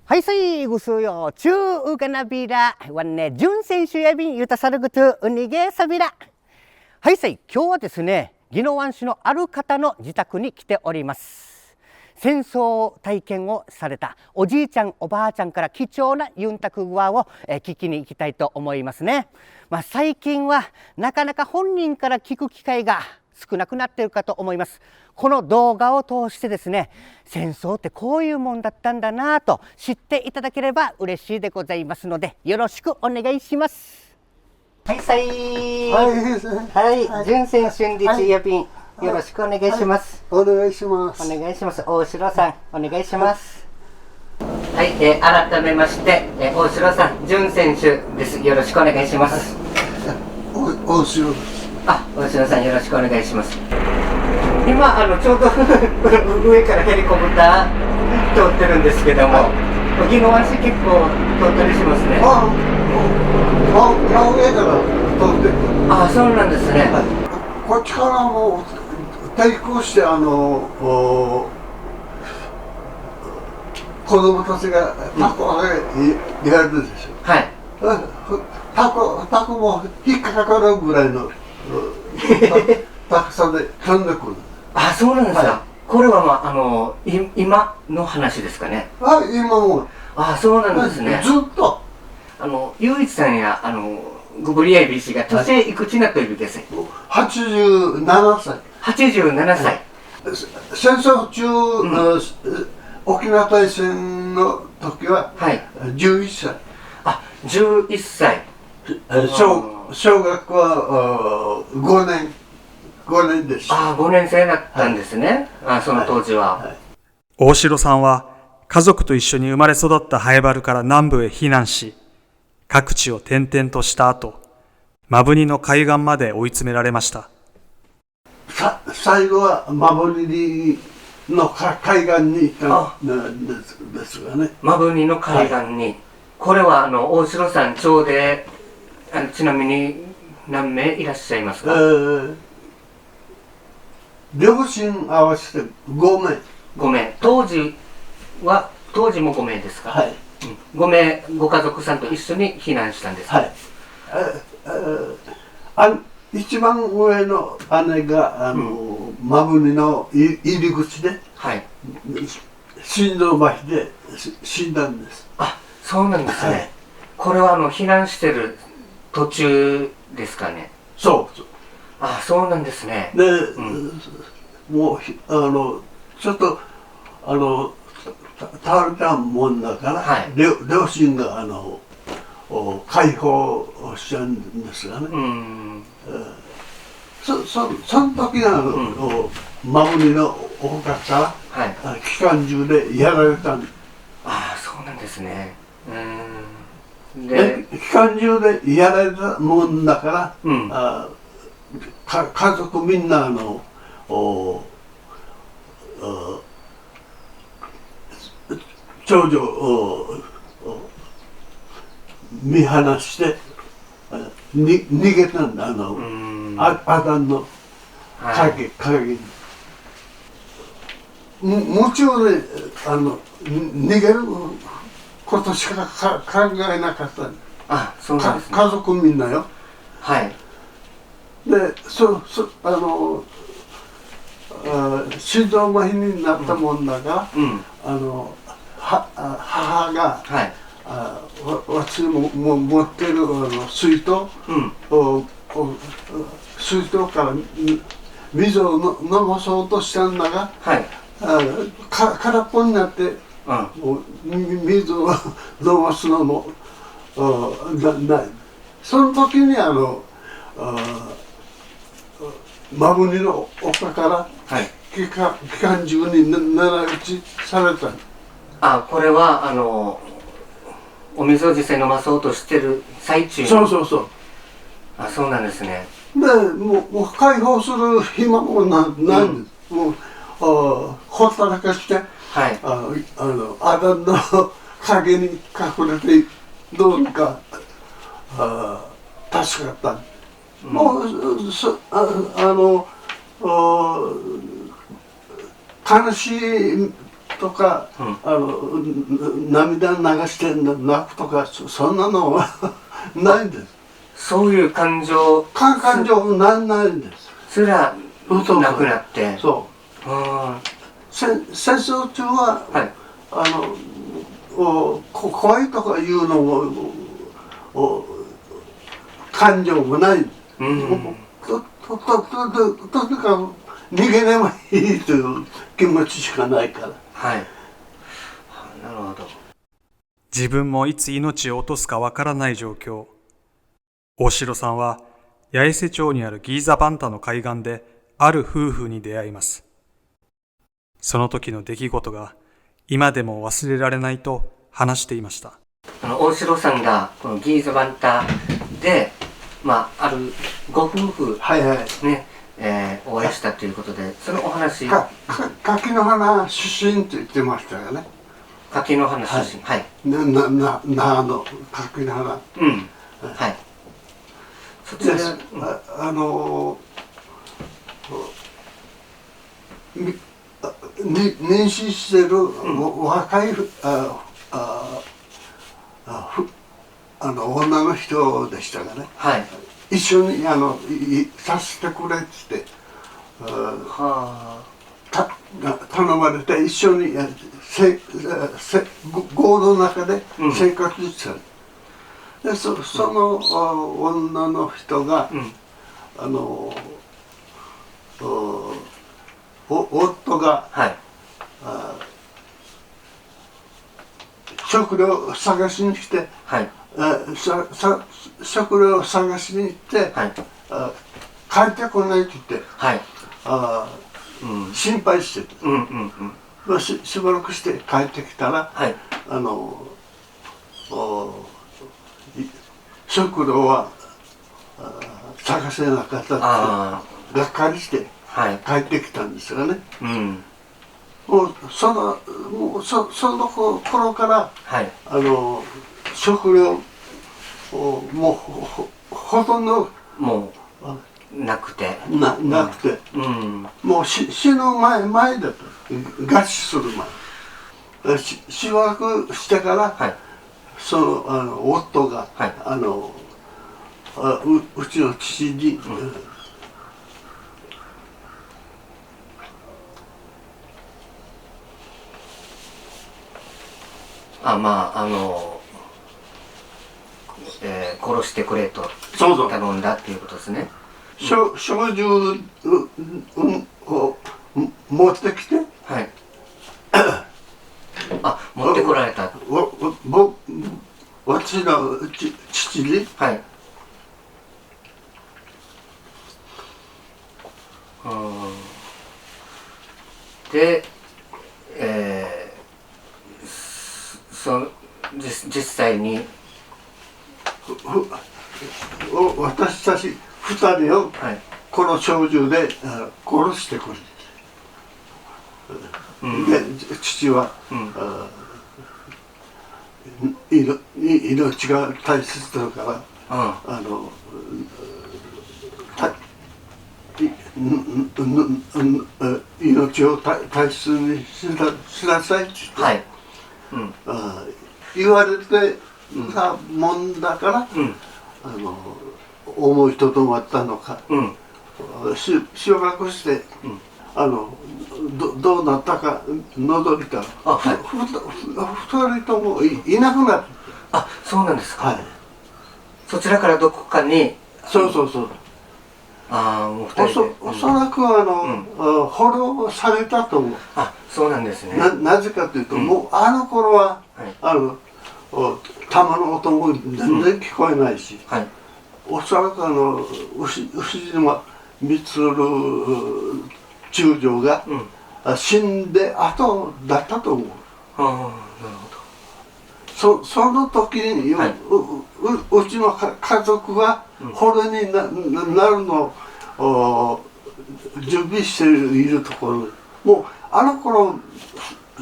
はいさいぐすよ中うかなびらわんね準選手やびんゆたさるぐとうにげさびらはいさい今日はですね宜野湾市のある方の自宅に来ております。戦争体験をされたおじいちゃんおばあちゃんから貴重なユンタクワを聞きに行きたいと思いますね。最近はなかなか本人から聞く機会が少なくなっているかと思います。この動画を通してですね、戦争ってこういうもんだったんだなと知っていただければ嬉しいでございますので、よろしくお願いします。はいさいはい、純選春日夜便、よろしくお願いします。お願いします。お願いします。大城さん、お願いします。はい、改めまして、大城さん、純選手です。よろしくお願いします。大城です。大城さんよろしくお願いします。今ちょうど上からヘリコプター通ってるんですけども、宜野湾市結構通ったりしますね。真上から通ってる。そうなんですね。こっちからも対抗して子供たちがタコをやるでしょ。はい。タコも引っかかるぐらいの高さで飛んでくる。そうなんですか。これは今の話ですかね。今も。そうなんですね。ずっと。雄一さんやグブリアイビ氏が年いくつなというです。87歳。87歳。戦争中、沖縄大戦の時は11歳。11歳。小学校は5年でした。5年生だったんですね。その当時は。大城さんは家族と一緒に生まれ育ったハエバルから南部へ避難し、各地を転々とした後、摩文仁の海岸まで追い詰められました。最後は摩文仁の海岸に行ったんですがね。摩文仁の海岸に。これは大城さん町でちなみに何名いらっしゃいますか？両親合わせて5名。5名。当時も5名ですか？はい。5名ご家族さんと一緒に避難したんですか？はい。一番上の姉が摩文仁の入り口で、心臓麻痺で死んだんです。そうなんですね。これは避難してる途中ですかね。そう。そうなんですね。で、もうちょっと倒れたもんだから、両親が解放しちゃうんですがね。その時は摩文仁のおかから機関銃でやられたんです。そうなんですね。で機関銃でやられたもんだから、家族みんな長女を見放して逃げたんだ。アダンの影に夢中で逃げることしか考えなかった。そうなんですね。家族みんなよ。で心臓麻痺になったもんだが、母が、私も持ってる水筒から水を飲まそうとしたんだが、空っぽになって、水を飲ますのもない。その時に摩文仁の丘から機関銃に狙い撃ちされた。これはお水を実際飲まそうとしてる最中に。そう。そうなんですね。でもう解放する暇もないんです。もうほったらかして、アダンの影に隠れてどうにか助かった。もう悲しいとか、涙流して泣くとかそんなのはないんです。そういう感情ないんです。すらなくなって。そう。戦争中は、怖いとかいうのも感情もない。とにかく逃げればいいという気持ちしかないから。はい。なるほど。自分もいつ命を落とすかわからない状況。大城さんは八重瀬町にあるギーザバンタの海岸である夫婦に出会います。その時の出来事が今でも忘れられないと話していました。大城さんがこのギーザバンタで、あるご夫婦ね、お会いしたということで、そのお話。柿の花出身と言ってましたよね。柿の花出身。はい。那覇の柿の花。うん。はい。そちら妊娠してる若い女の人でしたがね、一緒にさせてくれって頼まれて一緒に合同の中で生活してた。でその女の人が、夫が、食料を探しに来て、食料を探しに行って、帰ってこないって言って、心配してて、しばらくして帰ってきたら、食料は探せなかったってがっかりして帰ってきたんですよね。もうその頃から、食料もうほとんどもうなくてもう死ぬ前だと、餓死する前しばらくしてから、その夫が、うちの父に、殺してくれと頼んだっていうことですね。焼酎を持ってきて、持ってこられた。私の父に、で、実際に私たち2人をこの焼酎で殺してくれ、で父は、命が大切だから、命を大切にしなさいって言われてたもんだから、思いとどまったのか、しばらくして、どうなったか覗いたら、2人ともいなくなって。そうなんですか。そちらからどこかに。そうおそらく捕虜されたと思う。そうなんですね。なぜかというと、もうあの頃は玉の音も全然聞こえないし、おそらく牛島満中将が死んで後だったと思う。その時に、うちの家族が捕虜になるのを準備しているところ、もうあの頃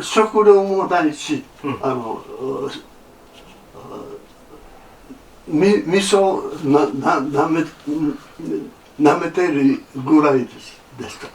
食料もないし、味噌をなめているぐらいでした。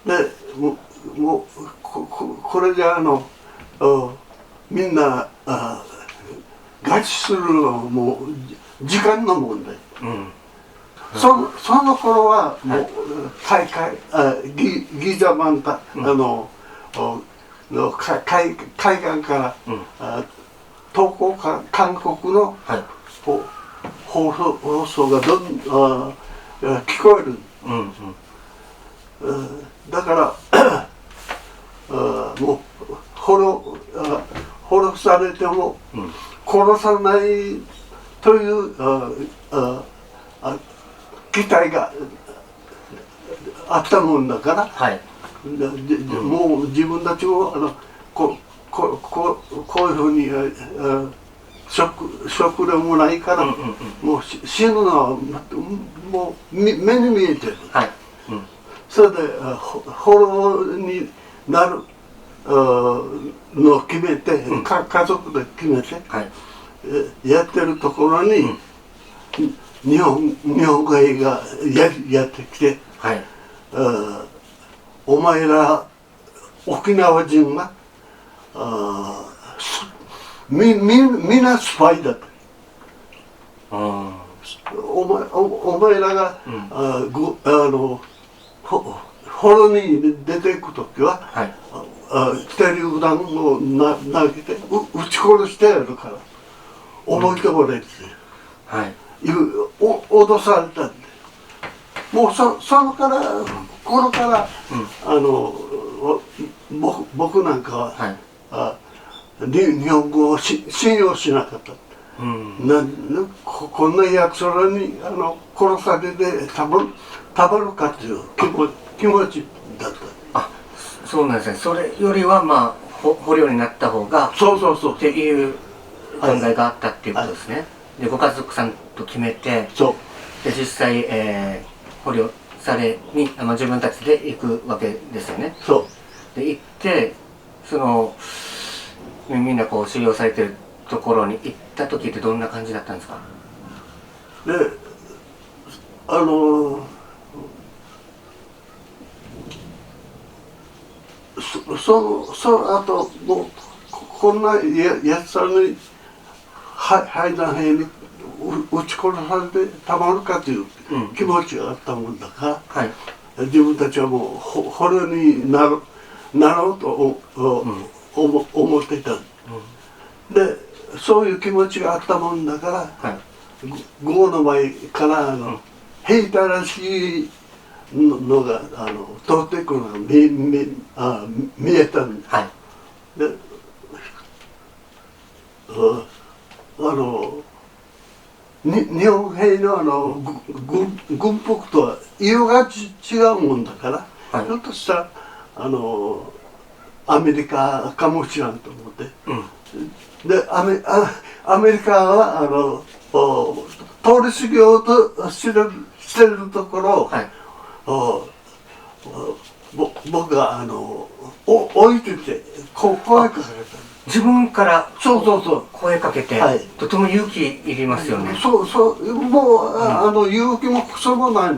でもうこれじゃみんな合致するのはもう時間の問題。その頃はもうギザマンタ海岸から東方韓国の放送が聞こえる。だからもう殺されても殺さないという期待があったもんだから、もう自分たちもこういうふうに食料もないから、もう死ぬのはもう目に見えてる。それで滅になるのを決めて、家族で決めて、やってるところに、日本兵がやってきて、お前ら沖縄人はみんなスパイだと。お前らがホロに出ていくときは、手榴弾を投げて撃ち殺してやるから覚えておれって脅されたんで、もうその頃から、僕なんかは、日本語を信用しなかった。こんなやつらに殺されてたまるかという気持ちだった。そうなんですね。それよりは捕虜になった方がっていう考えがあったっていうことですね。でご家族さんと決めて、で実際、捕虜されに自分たちで行くわけですよね。で行ってみんなこう収容されてるところに行った時ってどんな感じだったんですか？でその後もうこんなやつらに敗残兵に撃ち殺されてたまるかという気持ちがあったもんだから、自分たちはもう捕虜になろうと思っていた。でそういう気持ちがあったもんだから、壕の前から兵隊らしいのが通っていくのが見えたんで、日本兵の軍服とは色が違うもんだから、ひょっとしたらアメリカかもしれんと思って、でアメリカは通り過ぎようとしてるところを、僕が置いてて声かけた。自分から声かけて、とても勇気いりますよね。もう勇気もクソもない。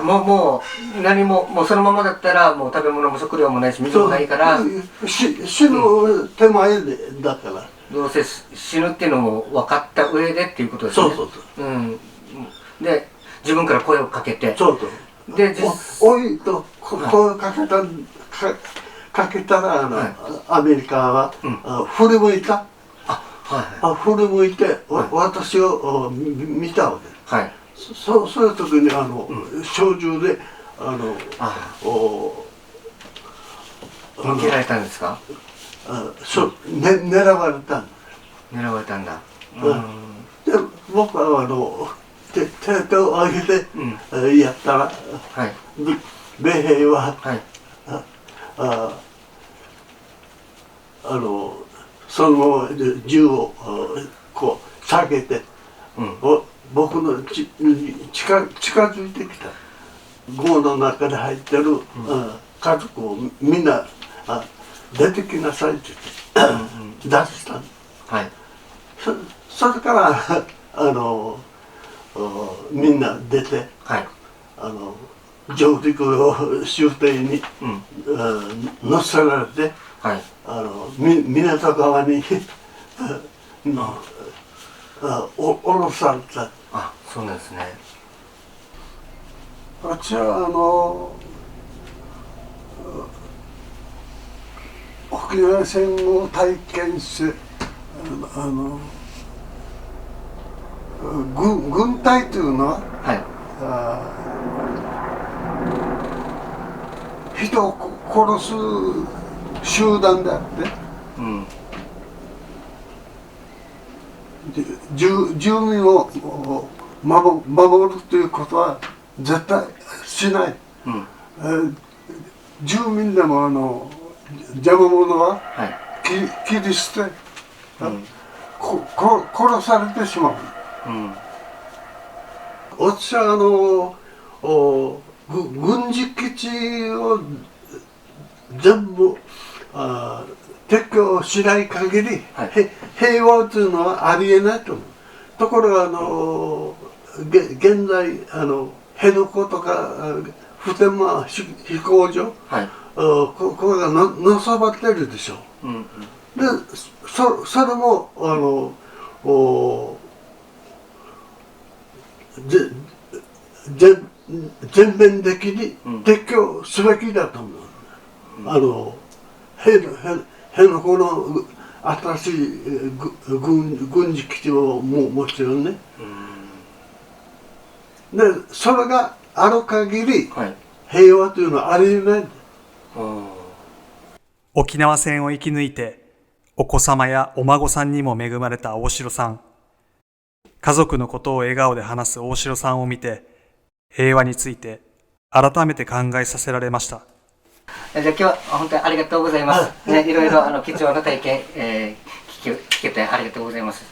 もう何ももうそのままだったらもう食べ物も食料もないし水もないから死ぬ手前だから、どうせ死ぬっていうのも分かった上でっていうことですね。で自分から声をかけて、でおいと声をかけたらアメリカは振り向いた。振り向いて私を見たわけ。そういう時に小銃で受けられたんですか？狙われたんだ。狙われたんだ。で僕は手を上げてやったら、米兵はその銃をこう下げて、僕の近づいてきた。壕の中で入ってる家族をみんな出てきなさいって言って出したの。それからみんな出て、上陸終点に、乗せられて、はい、港側に降ろされた。あ、そうなんですね。私は沖縄戦を体験して軍隊というのは、はい、人を殺す集団であって、住民を守るということは絶対しない、住民でも邪魔者は、はい、切り捨て、殺されてしまう。私は軍事基地を全部撤去しない限り、はい、平和というのはありえないと思う。ところが現在辺野古とか普天間飛行場、はい、これがのさばってるでしょ。でそれも全面的に撤去すべきだと思う。辺野古の新しい軍事基地ももちろんね。でそれがある限り、はい、平和というのはありえない。沖縄戦を生き抜いてお子様やお孫さんにも恵まれた大城さん。家族のことを笑顔で話す大城さんを見て、平和について改めて考えさせられました。じゃあ今日は本当にありがとうございます。ね、いろいろ貴重な体験、聞けてありがとうございます。